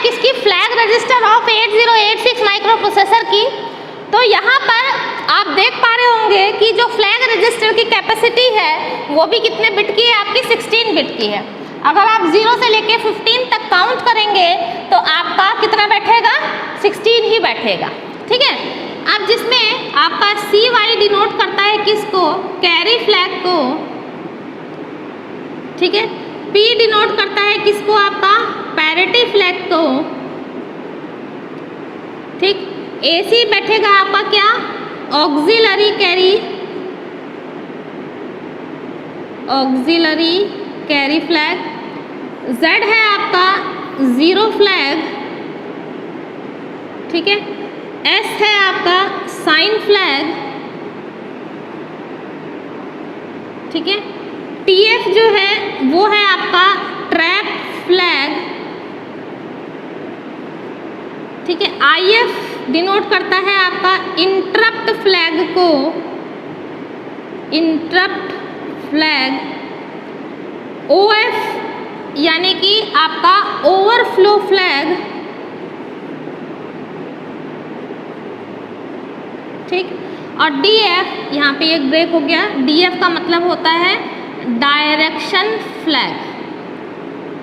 किसकी, flag register of 8086 micro processor की। तो यहाँ पर आप देख पा रहे होंगे कि जो फ्लैग रजिस्टर की कैपेसिटी है वो भी कितने बिट की है, आपकी 16 बिट की है। अगर आप 0 से लेके 15 तक काउंट करेंगे तो आपका कितना बैठेगा, 16 ही बैठेगा। ठीक है, अब जिसमें आपका CY डिनोट करता है किसको, कैरी फ्लैग को। ठीक है, P डिनोट करता है किसको, आपका पैरिटी फ्लैग को। ठीक, AC बैठेगा आपका क्या, auxiliary carry, auxiliary carry flag. Z है आपका जीरो फ्लैग। ठीक है, S है आपका साइन फ्लैग। ठीक है, TF जो है वो है आपका ट्रैप फ्लैग। ठीक है, IF डिनोट करता है आपका इंटरप्ट फ्लैग को, इंटरप्ट फ्लैग। OF यानी कि आपका ओवरफ्लो फ्लैग। ठीक, और DF, यहाँ पे एक ब्रेक हो गया, DF का मतलब होता है डायरेक्शन फ्लैग।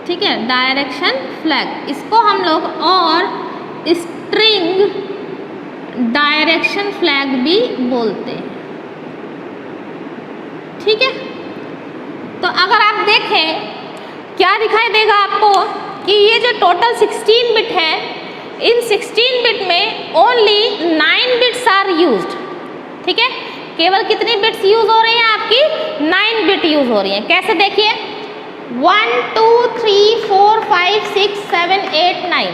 ठीक है, डायरेक्शन फ्लैग, इसको हम लोग और स्ट्रिंग डायरेक्शन फ्लैग भी बोलते हैं। ठीक है, तो अगर आप देखें क्या दिखाई देगा आपको कि ये जो टोटल 16 बिट है, इन 16 बिट में ओनली 9 बिट्स आर यूज्ड। ठीक है, केवल कितनी बिट्स यूज हो रही हैं आपकी, 9 बिट यूज हो रही हैं। कैसे, देखिए 1 2 3 4 5 6 7 8 9।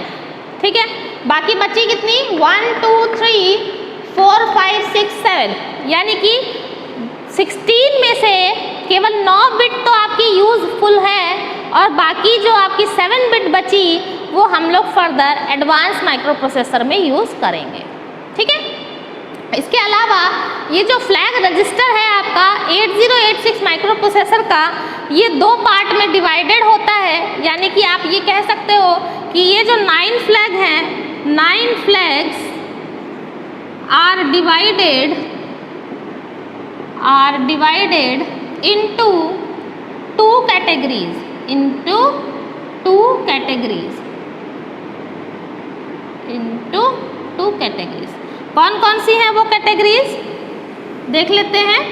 ठीक है, बाकी बची कितनी, 1 2 3 4 5 6 7, यानी कि 16 में से केवल 9 बिट तो आपकी यूजफुल है और बाकी जो आपकी 7 बिट बची वो हम लोग फर्दर एडवांस माइक्रो प्रोसेसर में यूज़ करेंगे। ठीक है, इसके अलावा ये जो फ्लैग रजिस्टर है आपका 8086 माइक्रो प्रोसेसर का, ये 2 पार्ट में डिवाइडेड होता है। यानी कि आप ये कह सकते हो कि ये जो 9 फ्लैग हैं, 9 flags are divided into 2 categories, into 2 categories, into 2 categories। कौन कौन सी है वो कैटेगरीज देख लेते हैं।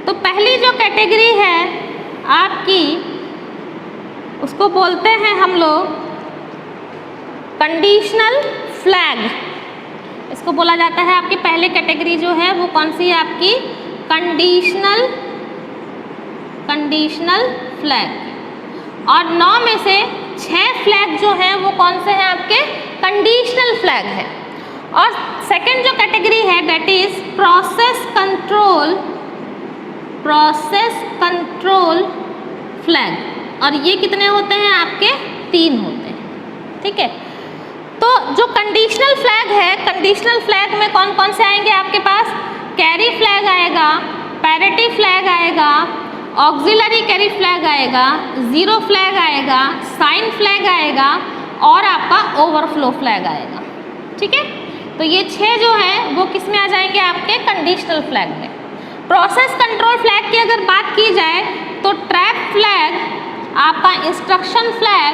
तो पहली जो कैटेगरी है आपकी, उसको बोलते हैं हम लोग कंडीशनल फ्लैग। इसको बोला जाता है आपकी पहली कैटेगरी जो है वो कौन सी है आपकी, कंडीशनल फ्लैग। और 9 में से 6 फ्लैग जो है वो कौन से हैं आपके, कंडीशनल फ्लैग है। और सेकंड जो कैटेगरी है that is process control flag. और ये कितने होते हैं आपके, 3 होते हैं। ठीक है, तो जो कंडीशनल फ्लैग है, कंडीशनल फ्लैग में कौन कौन से आएंगे आपके पास, कैरी फ्लैग आएगा, पैरिटी फ्लैग आएगा, ऑक्सिलरी कैरी फ्लैग आएगा, जीरो फ्लैग आएगा, साइन फ्लैग आएगा और आपका ओवरफ्लो फ्लैग आएगा। ठीक है, तो ये 6 जो है वो किस में आ जाएंगे, आपके कंडीशनल फ्लैग में। प्रोसेस कंट्रोल फ्लैग की अगर बात की जाए तो ट्रैप फ्लैग, आपका इंस्ट्रक्शन फ्लैग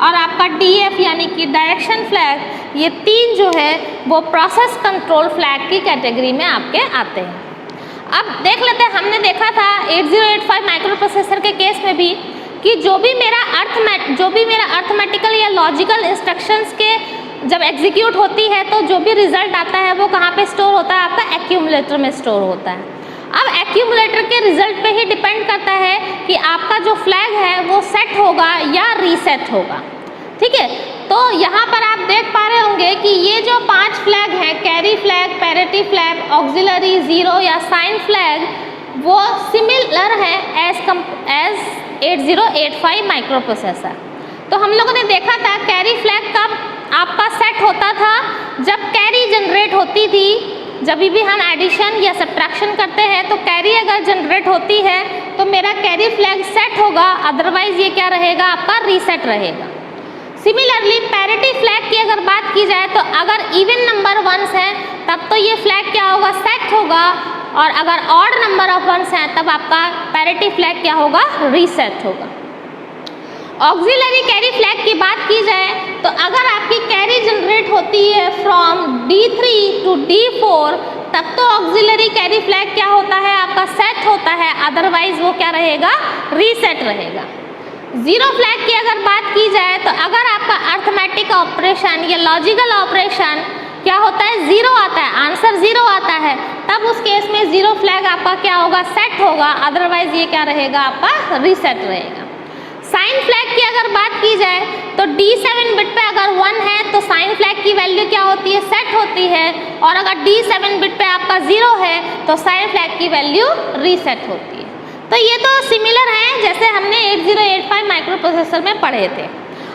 और आपका DF यानी कि डायरेक्शन फ्लैग, ये 3 जो है वो प्रोसेस कंट्रोल फ्लैग की कैटेगरी में आपके आते हैं। अब देख लेते हैं, हमने देखा था 8085 माइक्रो प्रोसेसर के केस में भी कि जो भी मेरा अर्थमेटिकल या लॉजिकल इंस्ट्रक्शंस के जब एग्जीक्यूट होती है तो जो भी रिजल्ट आता है वो कहाँ पे स्टोर होता है, आपका एक्यूमुलेटर में स्टोर होता है। अब एक्यूमुलेटर के रिजल्ट पे ही डिपेंड करता है कि आपका जो फ्लैग है वो सेट होगा या रीसेट होगा। ठीक है, तो यहाँ पर आप देख पा रहे होंगे कि ये जो 5 फ्लैग हैं, carry flag, parity flag, auxiliary, zero या साइन फ्लैग, वो सिमिलर है एज 8085 माइक्रो प्रोसेसर। तो हम लोगों ने देखा था कैरी फ्लैग कब आपका सेट होता था, जब कैरी जनरेट होती थी। जब भी हम एडिशन या सब्ट्रैक्शन करते हैं तो कैरी अगर जनरेट होती है तो मेरा कैरी फ्लैग सेट होगा, अदरवाइज ये क्या रहेगा, आपका रीसेट रहेगा। सिमिलरली पैरिटी फ्लैग की अगर बात की जाए तो अगर इवन नंबर वंस है तब तो ये फ्लैग क्या होगा, सेट होगा, और अगर ऑड नंबर ऑफ वंस हैं तब आपका पैरिटी फ्लैग क्या होगा, रीसेट होगा। ऑक्सिलरी कैरी फ्लैग की बात की जाए तो अगर आपकी कैरी जनरेट होती है फ्रॉम D3 टू D4 तब तो ऑक्सिलरी कैरी फ्लैग क्या होता है, आपका सेट होता है, अदरवाइज वो क्या रहेगा, रीसेट रहेगा। जीरो फ्लैग की अगर बात की जाए तो अगर आपका अर्थमेटिक ऑपरेशन या लॉजिकल ऑपरेशन क्या होता है, जीरो आता है, आंसर जीरो आता है, तब उस केस में जीरो फ्लैग आपका क्या होगा, सेट होगा, अदरवाइज ये क्या रहेगा, आपका रीसेट रहेगा। साइन फ्लैग की अगर बात की जाए तो D7 बिट पे अगर 1 है तो साइन फ्लैग की वैल्यू क्या होती है, सेट होती है, और अगर D7 बिट पे आपका 0 है तो साइन फ्लैग की वैल्यू रीसेट होती है। तो ये तो सिमिलर हैं जैसे हमने 8085 माइक्रो प्रोसेसर में पढ़े थे।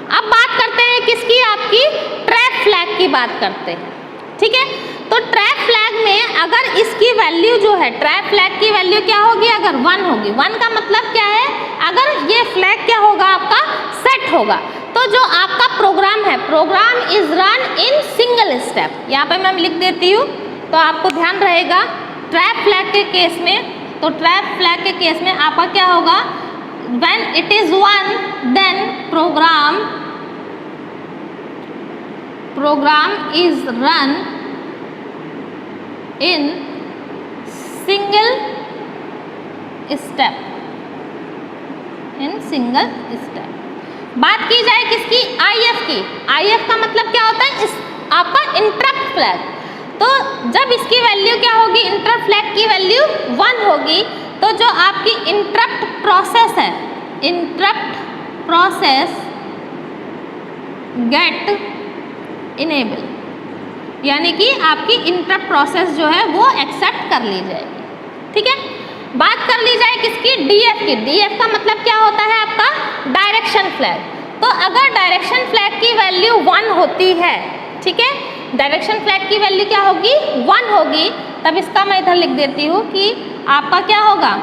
अब बात करते हैं किसकी, आपकी ट्रैप फ्लैग की बात करते हैं, ठीक है। तो ट्रैप फ्लैग में अगर इसकी वैल्यू जो है, ट्रैप फ्लैग की वैल्यू क्या होगी, अगर 1 होगी, 1 का मतलब क्या है, अगर ये फ्लैग क्या होगा, आपका सेट होगा, तो जो आपका प्रोग्राम है, program is run in single step. यहाँ पे मैं लिख देती हूँ तो आपको ध्यान रहेगा। ट्रैप फ्लैग के केस में, तो ट्रैप फ्लैग के केस में आपका क्या होगा, when it is 1 then program is run in single step, बात की जाए किसकी, IF की। IF का मतलब क्या होता है, आपका इंटरप्ट फ्लैग। तो जब इसकी वैल्यू क्या होगी, इंटरप्ट फ्लैग की वैल्यू 1 होगी, तो जो आपकी इंटरप्ट प्रोसेस है, इंटरप्ट प्रोसेस गेट इनेबल, यानी कि आपकी इंटरप्ट प्रोसेस जो है वो एक्सेप्ट कर ली जाएगी, ठीक है। बात कर ली जाए किसकी, DF की। DF का मतलब क्या होता है, आपका डायरेक्शन फ्लैग। तो अगर डायरेक्शन फ्लैग की वैल्यू 1 होती है, ठीक है, डायरेक्शन फ्लैग की वैल्यू क्या होगी, 1 होगी, तब इसका मैं इधर लिख देती हूँ कि आपका क्या होगा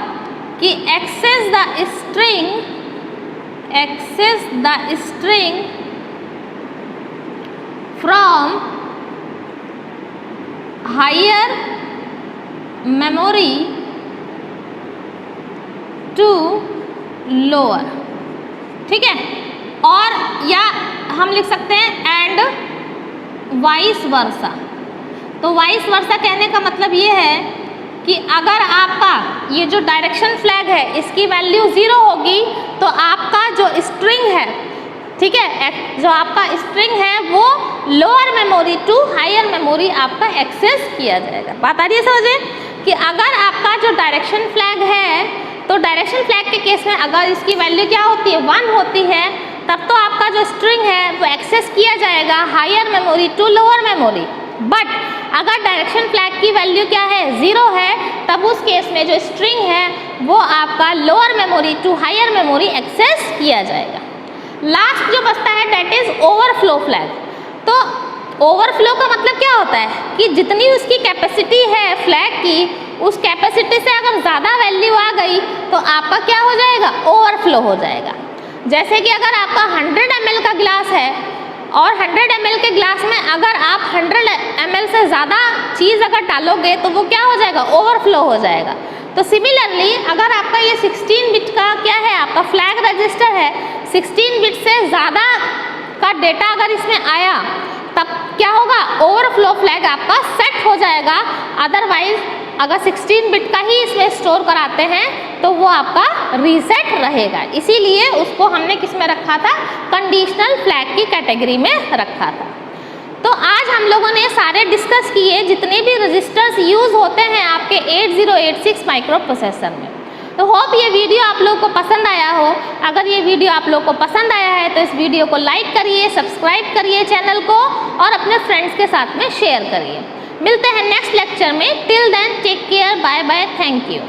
कि access the string from higher memory to lower, ठीक है। और या हम लिख सकते हैं एंड वाइस वर्सा। तो वाइस वर्सा कहने का मतलब ये है कि अगर आपका ये जो डायरेक्शन फ्लैग है इसकी वैल्यू 0 होगी तो आपका जो स्ट्रिंग है, ठीक है, जो आपका स्ट्रिंग है वो lower memory to higher memory आपका एक्सेस किया जाएगा। बात आ रही है समझे कि अगर आपका जो डायरेक्शन फ्लैग है, तो डायरेक्शन फ्लैग के केस में अगर इसकी वैल्यू क्या होती है, 1 होती है, तब तो आपका जो स्ट्रिंग है वो एक्सेस किया जाएगा higher memory to lower memory. But अगर डायरेक्शन फ्लैग की वैल्यू क्या है, 0 है, तब उस केस में जो स्ट्रिंग है वो आपका lower memory to higher memory access किया जाएगा। लास्ट जो बचता है दैट इज ओवरफ्लो फ्लैग। तो ओवरफ्लो का मतलब क्या होता है कि जितनी उसकी कैपेसिटी है फ्लैग की, उस कैपेसिटी से अगर ज़्यादा वैल्यू आ गई तो आपका क्या हो जाएगा, ओवरफ्लो हो जाएगा। जैसे कि अगर आपका 100 ml का गिलास है और 100 ml के गिलास में अगर आप 100 ml से ज़्यादा चीज़ अगर डालोगे तो वो क्या हो जाएगा, ओवरफ्लो हो जाएगा। तो सिमिलरली अगर आपका ये 16 बिट का क्या है, आपका फ्लैग रजिस्टर है, 16 बिट से ज़्यादा का डेटा अगर इसमें आया तब क्या होगा, ओवरफ्लो फ्लैग आपका सेट हो जाएगा। अदरवाइज अगर 16 बिट का ही इसमें स्टोर कराते हैं तो वो आपका रीसेट रहेगा। इसीलिए उसको हमने किस में रखा था, कंडीशनल फ्लैग की कैटेगरी में रखा था। तो आज हम लोगों ने सारे डिस्कस किए जितने भी रजिस्टर्स यूज़ होते हैं आपके 8086 माइक्रो प्रोसेसर में। तो होप ये वीडियो आप लोगों को पसंद आया हो। अगर ये वीडियो आप लोगों को पसंद आया है तो इस वीडियो को लाइक करिए, सब्सक्राइब करिए चैनल को और अपने फ्रेंड्स के साथ में शेयर करिए। मिलते हैं नेक्स्ट लेक्चर में। Till then take care, bye bye, thank you.